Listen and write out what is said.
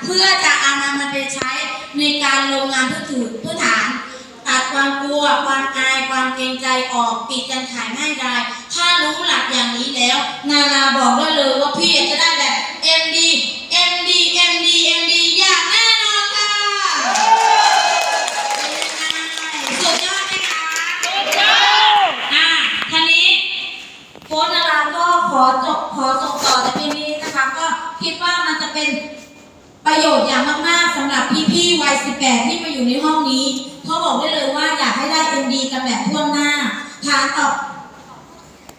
เพื่อจะเอามันไปใช้ในการลงงานพื้นฐานตัดความกลัวความอายความเกรงใจออกปิดการขายง่ายดายถ้ารู้หลักอย่างนี้แล้วนาบอกได้เลยว่าพี่จะได้แบบ MD อย่างแน่นอนค่ะสุดยอดไหมคะสุดยอดทีนี้โค้ชนาราก็ขอส่งต่อแต่เพียงนี้นะคะก็คิดว่ามันจะเป็นประโยชน์อย่างมากๆสำหรับพี่ๆวัย 18 ที่มาอยู่ในห้องนี้เขาบอกได้เลยว่าอยากให้ได้ MD กันแบบทั่วหน้าฐานต่อ